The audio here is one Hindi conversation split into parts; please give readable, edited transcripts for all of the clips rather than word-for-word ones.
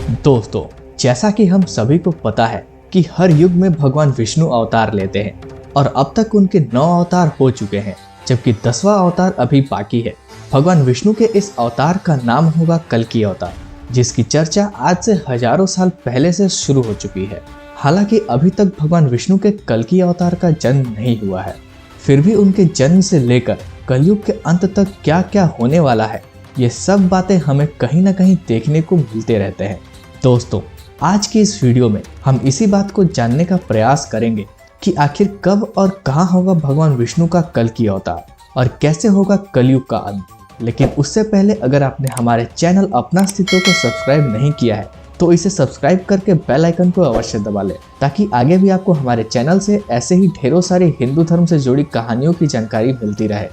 दोस्तों, जैसा कि हम सभी को पता है कि हर युग में भगवान विष्णु अवतार लेते हैं और अब तक उनके 9 अवतार हो चुके हैं, जबकि 10वां अवतार अभी बाकी है। भगवान विष्णु के इस अवतार का नाम होगा कल्कि अवतार, जिसकी चर्चा आज से हजारों साल पहले से शुरू हो चुकी है। हालांकि अभी तक भगवान विष्णु के कल्कि अवतार का जन्म नहीं हुआ है, फिर भी उनके जन्म से लेकर कलयुग के अंत तक क्या क्या होने वाला है, ये सब बातें हमें कहीं ना कहीं देखने को मिलते रहते हैं। दोस्तों, आज की इस वीडियो में हम इसी बात को जानने का प्रयास करेंगे कि आखिर कब और कहां होगा भगवान विष्णु का कल्कि अवतार और कैसे होगा कलयुग का अंत। लेकिन उससे पहले अगर आपने हमारे चैनल अपना अस्तित्व को सब्सक्राइब नहीं किया है तो इसे सब्सक्राइब करके बेल आइकन को अवश्य दबा लें, ताकि आगे भी आपको हमारे चैनल से ऐसे ही ढेरों सारी हिंदू धर्म से जुड़ी कहानियों की जानकारी मिलती रहे।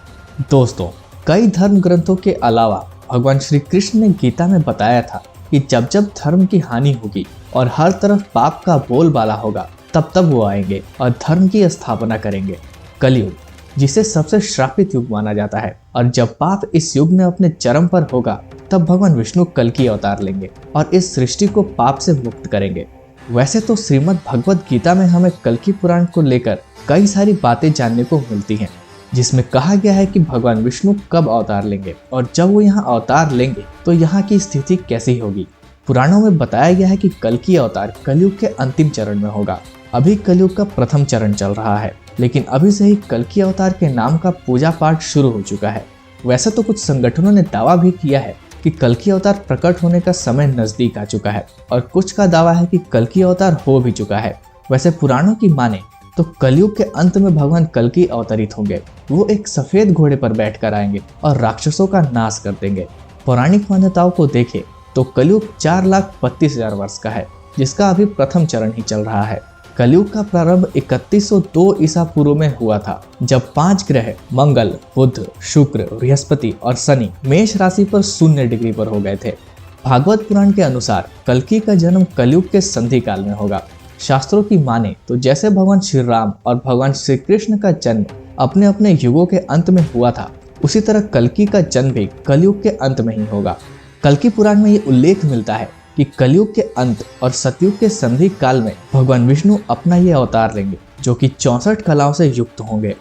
दोस्तों, कई धर्म ग्रंथों के अलावा भगवान श्री कृष्ण ने गीता में बताया था कि जब जब धर्म की हानि होगी और हर तरफ पाप का बोलबाला होगा, तब तब वो आएंगे और धर्म की स्थापना करेंगे। कलयुग, जिसे सबसे श्रापित युग माना जाता है, और जब पाप इस युग में अपने चरम पर होगा तब भगवान विष्णु कल्कि अवतार लेंगे और इस सृष्टि को पाप से मुक्त करेंगे। वैसे तो श्रीमद् भगवत गीता में हमें कल्कि पुराण को लेकर कई सारी बातें जानने को मिलती हैं, जिसमें कहा गया है कि भगवान विष्णु कब अवतार लेंगे और जब वो यहाँ अवतार लेंगे तो यहाँ की स्थिति कैसी होगी। पुराणों में बताया गया है कि कल्कि अवतार कलयुग के अंतिम चरण में होगा। अभी कलयुग का प्रथम चरण चल रहा है, लेकिन अभी से ही कल्कि अवतार के नाम का पूजा पाठ शुरू हो चुका है। वैसे तो कुछ संगठनों ने दावा भी किया है कि कल्कि अवतार प्रकट होने का समय नजदीक आ चुका है, और कुछ का दावा है कि कल्कि अवतार हो भी चुका है। वैसे पुराणों की माने तो कलयुग के अंत में भगवान कल्कि अवतरित होंगे। वो एक सफेद घोड़े पर बैठकर आएंगे और राक्षसों का नाश कर देंगे। पौराणिक मान्यताओं को देखें तो कलयुग 4,32,000 वर्ष का है, जिसका अभी प्रथम चरण ही चल रहा है। कलयुग का प्रारंभ 3102 ईसा पूर्व में हुआ था, जब 5 ग्रह मंगल, बुध, शुक्र, बृहस्पति और शनि मेष राशि पर 0 डिग्री पर हो गए थे। भागवत पुराण के अनुसार कल्कि का जन्म कलयुग के संधि काल में होगा। शास्त्रों की माने तो जैसे भगवान श्री राम और भगवान श्री कृष्ण का जन्म अपने अपने युगों के अंत में हुआ था, उसी तरह कल्कि का जन्म भी कलयुग के अंत में ही होगा। कल्कि पुराण में ये उल्लेख मिलता है कि कलयुग के अंत और सतयुग के संधि काल में भगवान विष्णु अपना ये अवतार लेंगे, जो कि 64 कलाओं से युक्त होंगे।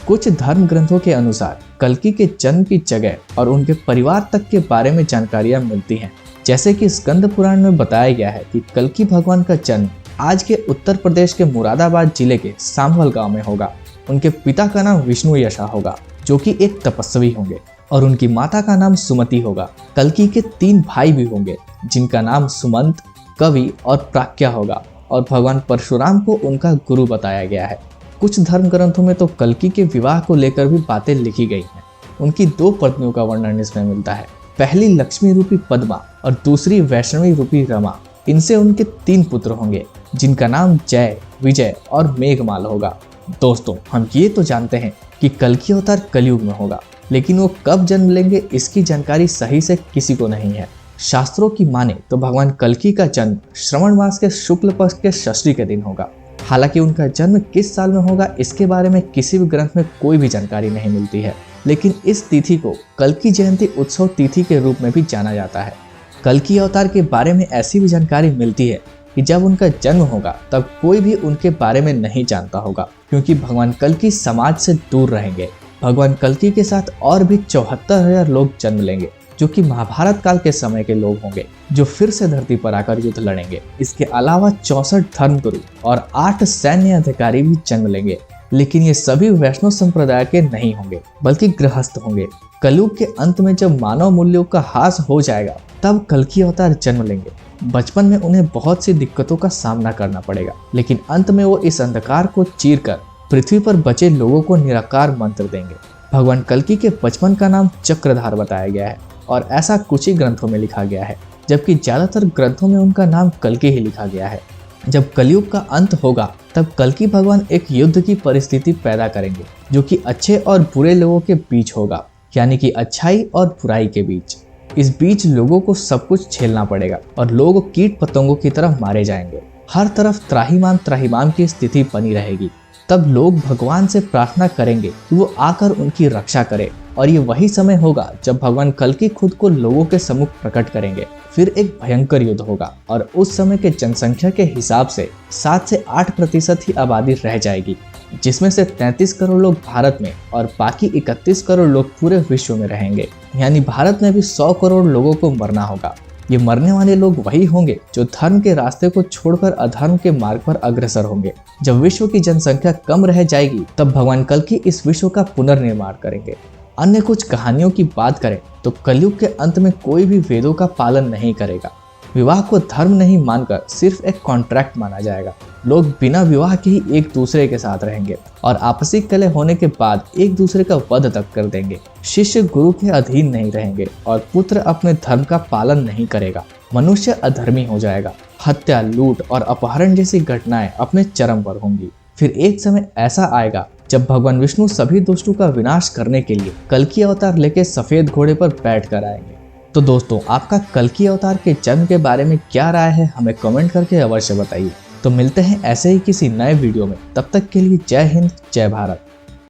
कुछ धर्म ग्रंथों के अनुसार कल्कि के जन्म की जगह और उनके परिवार तक के बारे में जानकारियां मिलती हैं। जैसे कि स्कंद पुराण में बताया गया है कि कल्कि भगवान का जन्म आज के उत्तर प्रदेश के मुरादाबाद जिले के सांभल गांव में होगा। उनके पिता का नाम विष्णु यशा होगा, जो कि एक तपस्वी होंगे, और उनकी माता का नाम सुमति होगा। कल्कि के 3 भाई भी होंगे, जिनका नाम सुमंत, कवि और प्राक्या होगा, और भगवान परशुराम को उनका गुरु बताया गया है। कुछ धर्म ग्रंथों में तो कल्कि के विवाह को लेकर भी बातें लिखी गई हैं। उनकी 2 पत्नियों का वर्णन इसमें मिलता है। पहली लक्ष्मी रूपी पद्मा और दूसरी वैष्णवी रूपी रमा। इनसे उनके 3 पुत्र होंगे, जिनका नाम जय, विजय और मेघमाल होगा। दोस्तों, हम ये तो जानते हैं कि कल्कि अवतार कलयुग में होगा, लेकिन वो कब जन्म लेंगे इसकी जानकारी सही से किसी को नहीं है। शास्त्रों की माने तो भगवान कल्कि का जन्म श्रवण मास के शुक्ल पक्ष के षष्ठी के दिन होगा। हालांकि उनका जन्म किस साल में होगा इसके बारे में किसी भी ग्रंथ में कोई भी जानकारी नहीं मिलती है, लेकिन इस तिथि को कल्कि जयंती उत्सव तिथि के रूप में भी जाना जाता है। कल्कि अवतार के बारे में ऐसी भी जानकारी मिलती है कि जब उनका जन्म होगा तब कोई भी उनके बारे में नहीं जानता होगा, क्योंकि भगवान कल्कि समाज से दूर रहेंगे। भगवान कल्कि के साथ और भी 74,000 लोग जन्म लेंगे, जो कि महाभारत काल के समय के लोग होंगे, जो फिर से धरती पर आकर युद्ध लड़ेंगे। इसके अलावा 64 धर्मगुरु और 8 सैन्य अधिकारी भी जन्म लेंगे, लेकिन ये सभी वैष्णव संप्रदाय के नहीं होंगे, बल्कि गृहस्थ होंगे। कलयुग के अंत में जब मानव मूल्यों का ह्रास हो जाएगा, तब कल्कि अवतार जन्म लेंगे। बचपन में उन्हें बहुत सी दिक्कतों का सामना करना पड़ेगा, लेकिन अंत में वो इस अंधकार को चीरकर पृथ्वी पर बचे लोगों को निराकार मंत्र देंगे। भगवान कल्कि के बचपन का नाम चक्रधार बताया गया है, और ऐसा कुछ ही ग्रंथों में लिखा गया है, जबकि ज्यादातर ग्रंथों में उनका नाम कल्कि ही लिखा गया है। जब कलयुग का अंत होगा तब कल्कि भगवान एक युद्ध की परिस्थिति पैदा करेंगे, जो कि अच्छे और बुरे लोगों के बीच होगा, यानी कि अच्छाई और बुराई के बीच। इस बीच लोगों को सब कुछ झेलना पड़ेगा और लोग कीट पतंगों की तरह मारे जाएंगे। हर तरफ त्राहिमाम त्राहिमाम की स्थिति बनी रहेगी। तब लोग भगवान से प्रार्थना करेंगे कि वो आकर उनकी रक्षा करे, और ये वही समय होगा जब भगवान कल्कि खुद को लोगों के सम्मुख प्रकट करेंगे। फिर एक भयंकर युद्ध होगा और उस समय के जनसंख्या के हिसाब से 7 से 8% ही आबादी रह जाएगी, जिसमें से 33 करोड़ लोग भारत में और बाकी 31 करोड़ लोग पूरे विश्व में रहेंगे। यानी भारत में भी 100 करोड़ लोगों को मरना होगा। ये मरने वाले लोग वही होंगे जो धर्म के रास्ते को छोड़कर अधर्म के मार्ग पर अग्रसर होंगे। जब विश्व की जनसंख्या कम रह जाएगी तब भगवान कल्कि इस विश्व का पुनर्निर्माण करेंगे। अन्य कुछ कहानियों की बात करें तो कलयुग के अंत में कोई भी वेदों का पालन नहीं करेगा। विवाह को धर्म नहीं मानकर सिर्फ एक कॉन्ट्रैक्ट माना जाएगा। लोग बिना विवाह के ही एक दूसरे के साथ रहेंगे और आपसी कलह होने के बाद एक दूसरे का वध तक कर देंगे। शिष्य गुरु के अधीन नहीं रहेंगे और पुत्र अपने धर्म का पालन नहीं करेगा। मनुष्य अधर्मी हो जाएगा। हत्या, लूट और अपहरण जैसी घटनाएं अपने चरम पर होंगी। फिर एक समय ऐसा आएगा जब भगवान विष्णु सभी दुष्टों का विनाश करने के लिए कल्कि अवतार लेके सफेद घोड़े पर बैठ कर आएंगे। तो दोस्तों, आपका कल्कि अवतार के जन्म के बारे में क्या राय है, हमें कमेंट करके अवश्य बताइए। तो मिलते हैं ऐसे ही किसी नए वीडियो में। तब तक के लिए जय हिंद, जय भारत।